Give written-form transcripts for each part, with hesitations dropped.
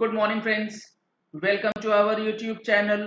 Good morning friends, welcome to our YouTube channel.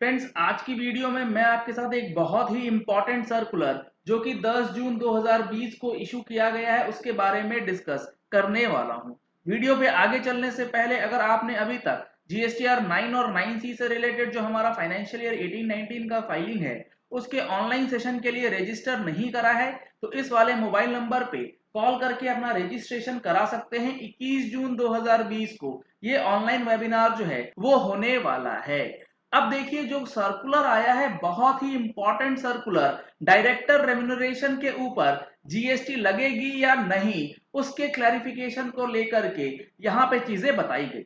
Friends, आज की video में मैं आपके साथ एक बहुत ही इंपॉर्टेंट सर्कुलर जो कि 10 जून 2020 को इशू किया गया है उसके बारे में डिस्कस करने वाला हूं। वीडियो पे आगे चलने से पहले अगर आपने अभी तक जीएसटीआर 9 और 9C से रिलेटेड जो हमारा फाइनेंशियल ईयर 18-19 का फाइलिंग है उसके ऑनलाइन सेशन के लिए रजिस्टर नहीं करा है तो इस वाले मोबाइल नंबर पे कॉल करके अपना रजिस्ट्रेशन करा सकते हैं। 21 जून 2020 को ये ऑनलाइन वेबिनार जो है वो होने वाला है। अब देखिए, जो सर्कुलर आया है बहुत ही इंपॉर्टेंट सर्कुलर, डायरेक्टर रेम्यूनरेशन के ऊपर जीएसटी लगेगी या नहीं उसके क्लैरिफिकेशन को लेकर के यहाँ पे चीजें बताई गई।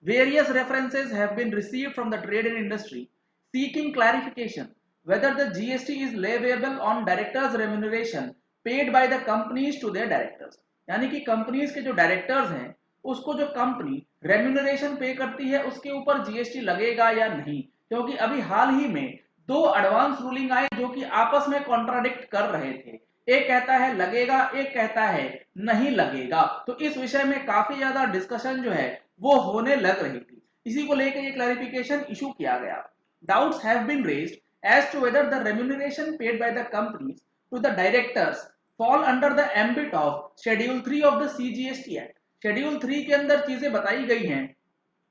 Various references have been received from the trade and industry seeking clarification whether the GST is leviable on directors remuneration paid by the companies to their directors। यानी कि कंपनीज के जो डायरेक्टर्स हैं उसको जो कंपनी रेम्यूनरेशन पे करती है उसके ऊपर जीएसटी लगेगा या नहीं, क्योंकि अभी हाल ही में दो एडवांस रूलिंग आए जो कि आपस में कॉन्ट्राडिक्ट कर रहे थे। एक कहता है लगेगा, एक कहता है नहीं लगेगा। तो इस विषय में काफी ज्यादा डिस्कशन जो है वो होने लग रही थी। इसी को लेकर ये क्लैरिफिकेशन इशू किया गया। Doubts have been raised as to whether the remuneration paid by the companies to the directors fall under the ambit of Schedule 3 of the CGST Act। Schedule 3 के अंदर चीजें बताई गई हैं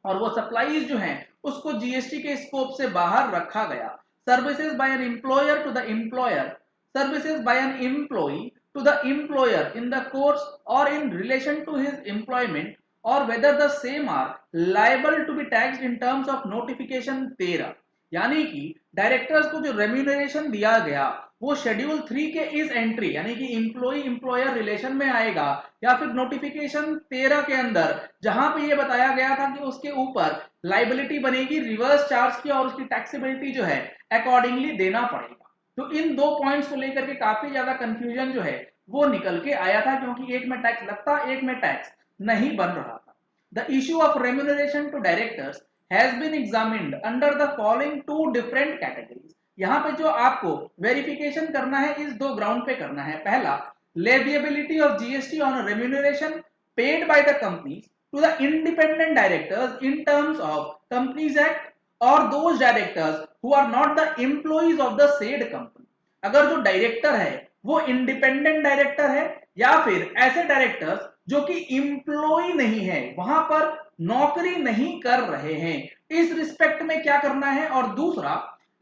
और वो सप्लाईज जो हैं उसको जीएसटी के स्कोप से बाहर रखा गया। Services by an employer to the employer, services by an employee to the employer in the course or in relation to his employment और whether the same are liable to be taxed in terms of notification 13। यानी कि directors को जो remuneration दिया गया वो schedule 3 के इस एंट्री यानी कि एम्प्लॉई एम्प्लॉयर रिलेशन में आएगा या फिर नोटिफिकेशन 13 के अंदर जहां पे ये बताया गया था कि उसके ऊपर लाइबिलिटी बनेगी रिवर्स चार्ज की और उसकी टैक्सेबिलिटी जो है अकॉर्डिंगली देना पड़ेगा। तो इन दो पॉइंट्स को लेकर के काफी ज्यादा कंफ्यूजन जो है वो निकल के आया था, क्योंकि एक में टैक्स लगता एक में टैक्स नहीं बन रहा था। The issue of remuneration to directors has been examined under the following two different categories। यहां पे जो आपको वेरिफिकेशन करना है इस दो ग्राउंड पे करना है। पहला, leviability of GST on remuneration paid by the companies to the independent directors in terms of companies act और those directors who are not the employees of the said company. अगर जो डायरेक्टर है वो independent director है या फिर ऐसे directors जो कि एम्प्लॉय नहीं है, वहां पर नौकरी नहीं कर रहे हैं, इस रिस्पेक्ट में क्या करना है। और दूसरा,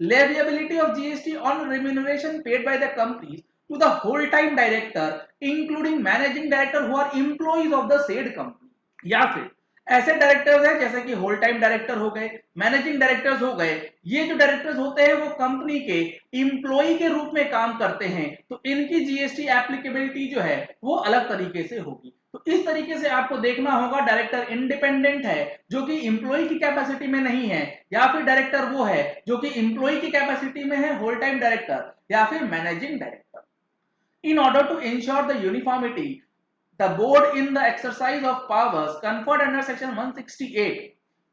leviability of GST on remuneration paid by the companies to the whole time director including managing director who are employees of the said company. या फिर ऐसे डायरेक्टर्स हैं जैसे कि होल टाइम डायरेक्टर हो गए, मैनेजिंग डायरेक्टर्स हो गए, ये जो डायरेक्टर्स होते हैं वो कंपनी के एम्प्लॉय के रूप में काम करते हैं, तो इनकी जीएसटी एप्लीकेबिलिटी जो है वो अलग तरीके से होगी। तो इस तरीके से आपको देखना होगा, डायरेक्टर इंडिपेंडेंट है जो कि एम्प्लॉय की कैपेसिटी में नहीं है, या फिर डायरेक्टर वो है जो कि एम्प्लॉय की कैपेसिटी में है, होल टाइम डायरेक्टर या फिर managing director. In order to ensure the uniformity, the board in the exercise of powers conferred under section 168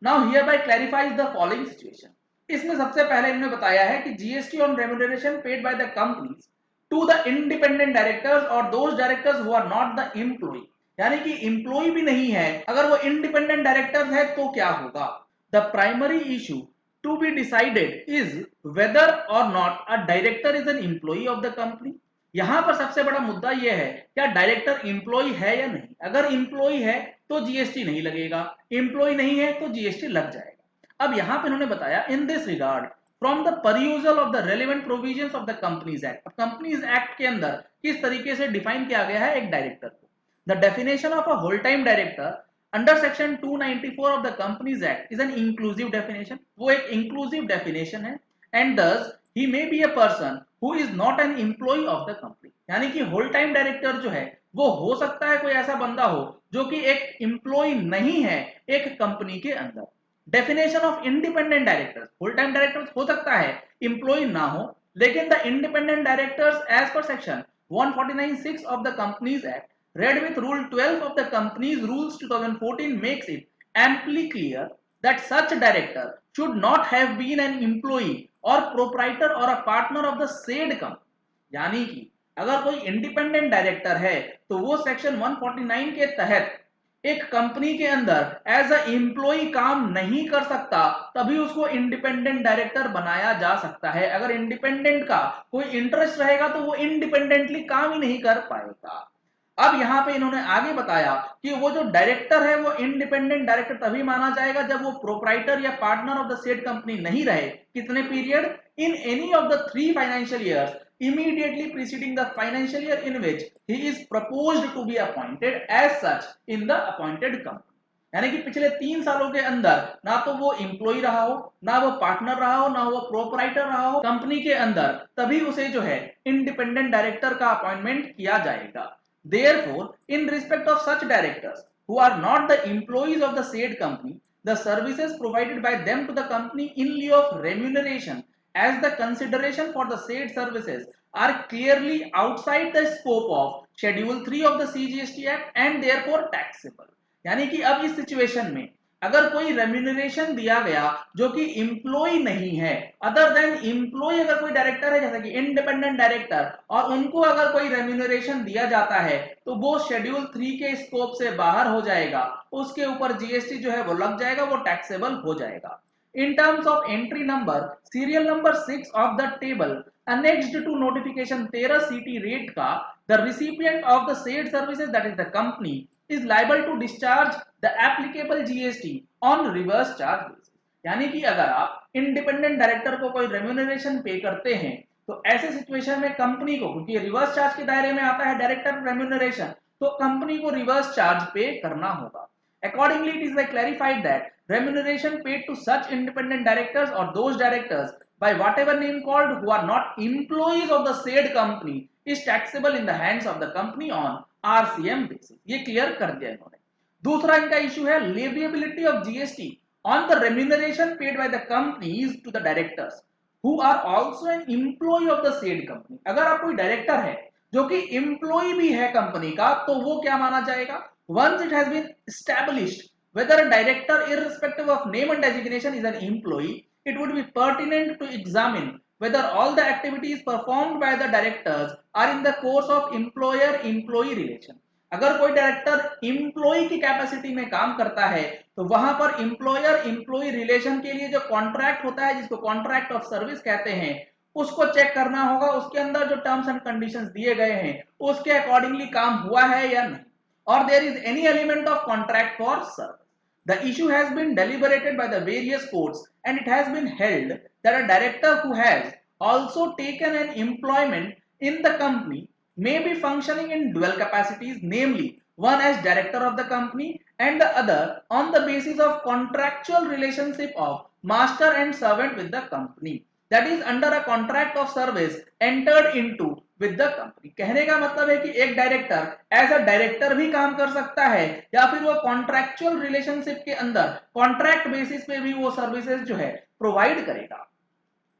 now hereby clarifies the following situation। इसमें सबसे पहले इन्होंने बताया है कि GST on remuneration paid by the companies to the independent directors और those directors who are not the employ, यानी कि एम्प्लॉय भी नहीं है, अगर वो इंडिपेंडेंट डायरेक्टर्स है तो क्या होगा। The primary issue to be decided is whether or not a director is an employ of the company. यहां पर सबसे बड़ा मुद्दा यह है क्या डायरेक्टर एम्प्लॉय है या नहीं। अगर एम्प्लॉय है तो जीएसटी नहीं लगेगा, एम्प्लॉय नहीं है तो जीएसटी लग जाएगा। अब यहां पे उन्होंने बताया in this regard from the परयूजल of the relevant provisions of the companies act. Companies act के अंदर किस तरीके से डिफाइन किया गया है एक डायरेक्टर को। The definition of a whole time director under section 294 of the companies act is an inclusive definition. वो एक इंक्लूसिव डेफिनेशन है। And thus he may be a person who is not an employee of the company। यानी कि whole time director जो है वो हो सकता है कोई ऐसा बंदा हो जो कि एक एम्प्लॉय नहीं है एक कंपनी के अंदर। Definition of independent directors, whole time directors हो सकता है एम्प्लॉय ना हो, लेकिन the independent directors as per section 149(6) of the Companies Act read with Rule 12 of the Companies Rules 2014 makes it amply clear that such director should not have been an employee or proprietor or a partner of the said company। यानी कि अगर कोई independent director है तो वो section 149 के तहत एक कंपनी के अंदर एज अ एम्प्लॉय काम नहीं कर सकता, तभी उसको इंडिपेंडेंट डायरेक्टर बनाया जा सकता है। अगर इंडिपेंडेंट का कोई इंटरेस्ट रहेगा तो वो इंडिपेंडेंटली काम ही नहीं कर पाएगा। अब यहां पे इन्होंने आगे बताया कि वो जो डायरेक्टर है वो इंडिपेंडेंट डायरेक्टर तभी माना जाएगा जब वो प्रोप्राइटर या partner of the said company नहीं रहे। कितने period? In any of the 3 financial years immediately preceding the financial year in which he is proposed to be appointed as such in the appointed company। यानी कि पिछले 3 सालों के अंदर ना तो वो एम्प्लॉय रहा हो, ना वो पार्टनर रहा हो, ना वो प्रोपराइटर रहा हो कंपनी के अंदर, तभी उसे जो है इंडिपेंडेंट डायरेक्टर का अपॉइंटमेंट किया जाएगा। Therefore, in respect of such directors who are not the employees of the said company, the services provided by them to the company in lieu of remuneration as the consideration for the said services are clearly outside the scope of Schedule 3 of the CGST Act and therefore taxable। यानी कि अब इस situation में अगर कोई remuneration दिया गया जो कि एम्प्लॉय नहीं है, अदर देन एम्प्लॉय अगर कोई डायरेक्टर है जैसे कि इंडिपेंडेंट डायरेक्टर, और उनको अगर कोई रेम्यूनरेशन दिया जाता है तो वो शेड्यूल 3 के स्कोप से बाहर हो जाएगा, उसके ऊपर जीएसटी जो है वो लग जाएगा, वो टैक्सेबल हो जाएगा। In terms of entry number, serial number 6 of the table annexed to notification 13 CT rate का, the recipient of the said services, that is the company, is liable to discharge the applicable GST on reverse charge basis। यानी कि अगर आप independent director को कोई remuneration पे करते हैं तो ऐसे सिचुएशन में कंपनी को, क्योंकि रिवर्स चार्ज के दायरे में आता है डायरेक्टर रेम्यूनरेशन, तो कंपनी को रिवर्स चार्ज पे करना होगा। Accordingly, it is clarified that remuneration paid to such independent directors or those directors by whatever name called who are not employees of the said company is taxable in the hands of the company on RCM basis। ये clear कर दिया इन्होंने। दूसरा इनका issue है leviability of GST on the remuneration paid by the companies to the directors who are also an employee of the said company। अगर आप कोई डायरेक्टर है जो कि एम्प्लॉय भी है कंपनी का, तो वो क्या माना जाएगा? Once it has been established whether a director irrespective of name and designation is an employee, it would be pertinent to examine whether all the activities performed by the directors are in the course of employer employee relation। अगर कोई director employ की capacity में काम करता है तो वहां per employer employ relation के लिए जो कॉन्ट्रैक्ट होता है, जिसको कॉन्ट्रैक्ट ऑफ सर्विस कहते हैं, उसको चेक करना होगा, उसके अंदर जो टर्म्स एंड कंडीशंस दिए गए हैं उसके अकॉर्डिंगली काम हुआ है या नहीं, or there is any element of contract for service। The issue has been deliberated by the various courts and it has been held that a director who has also taken an employment in the company may be functioning in dual capacities, namely one as director of the company and the other on the basis of contractual relationship of master and servant with the company, that is under a contract of service entered into with the company। कहने का मतलब है कि एक director as a director भी काम कर सकता है या फिर वो कॉन्ट्रैक्चुअल रिलेशनशिप के अंदर कॉन्ट्रैक्ट बेसिस पे भी वो सर्विसेज जो है प्रोवाइड करेगा।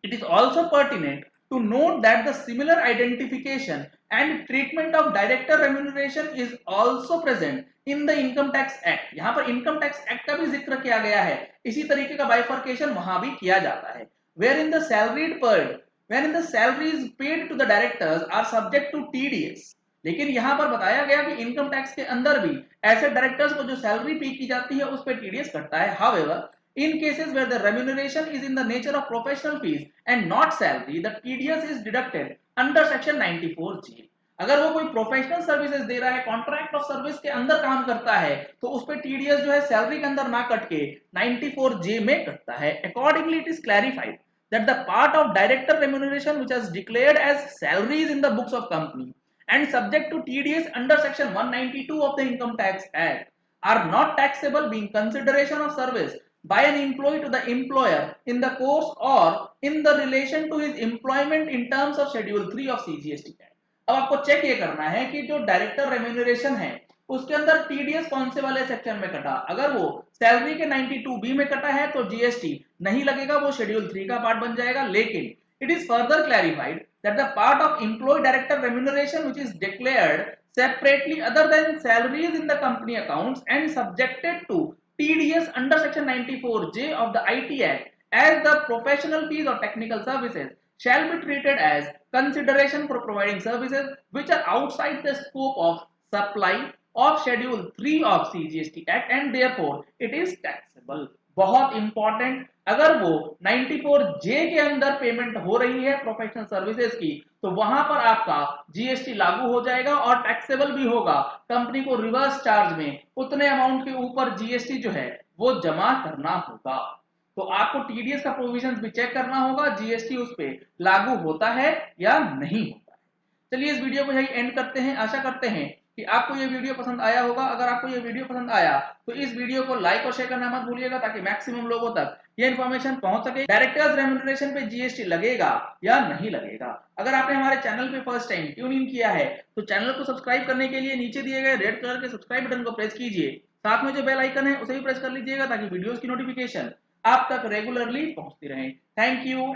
It is also pertinent to note that the similar identification and treatment of director remuneration is also present in the Income Tax Act। यहाँ पर Income Tax Act का भी जिक्र किया गया है, इसी तरीके का बाइफर्केशन वहां भी किया जाता है। Wherein the salaried paid, wherein the salaries paid to the directors are subject to TDS। लेकिन यहां पर बताया गया कि इनकम टैक्स के अंदर भी ऐसे डायरेक्टर्स को जो सैलरी पे की जाती है उस पर टीडीएस कटता है। However, in cases where the remuneration is in the nature of professional fees and not salary, the TDS is deducted under section 94G। अगर वो कोई प्रोफेशनल सर्विसेज दे रहा है, कॉन्ट्रैक्ट ऑफ सर्विस के अंदर काम करता है, तो उस पे टीडीएस जो है सैलरी के अंदर ना कट के 94J में कटता है। Accordingly, it is clarified that the part of director remuneration which is declared as salaries in the books of company and subject to TDS under section 192 of the Income Tax Act are not taxable, being consideration of service by an employee to the employer in the course or in the relation to his employment in terms of Schedule 3 of CGST Act। अब आपको check ये करना है कि जो director remuneration है उसके अंदर टीडीएस कौन से वाले सेक्शन में कटा। अगर वो सैलरी के 92B में कटा है तो जीएसटी नहीं लगेगा, वो शेड्यूल 3 का पार्ट बन जाएगा। लेकिन it is further clarified that the part of employee director remuneration which is declared separately other than salaries in the company accounts and subjected to TDS under section 94J of the IT Act as the professional fees or technical services shall be treated as consideration for providing services which are outside the scope of supply of Schedule 3 of CGST Act and therefore it is taxable। बहुत important, अगर वो 94J के अंदर payment हो रही है professional services की तो वहां पर आपका जीएसटी लागू हो जाएगा और टैक्सेबल भी होगा। कंपनी को रिवर्स चार्ज में उतने अमाउंट के ऊपर जीएसटी जो है वो जमा करना होगा। तो आपको टीडीएस का प्रोविजन भी चेक करना होगा, जीएसटी उस पर लागू होता है या नहीं होता है। चलिए इस वीडियो को यही एंड करते हैं। आशा करते हैं कि आपको ये वीडियो पसंद आया होगा। अगर आपको ये वीडियो पसंद आया तो इस वीडियो को लाइक और शेयर करना मत भूलिएगा ताकि मैक्सिमम लोगों तक ये इन्फॉर्मेशन पहुंच सके। डायरेक्टर्स रेम्यूनरेशन पे जीएसटी लगेगा या नहीं लगेगा। अगर आपने हमारे चैनल पे फर्स्ट टाइम ट्यून इन किया है तो चैनल को सब्सक्राइब करने के लिए नीचे दिए गए रेड कलर के सब्सक्राइब बटन को प्रेस कीजिए। साथ में जो बेल आइकन है उसे भी प्रेस कर लीजिएगा ताकि वीडियोस की नोटिफिकेशन आप तक रेगुलरली पहुंचती रहे। Thank you.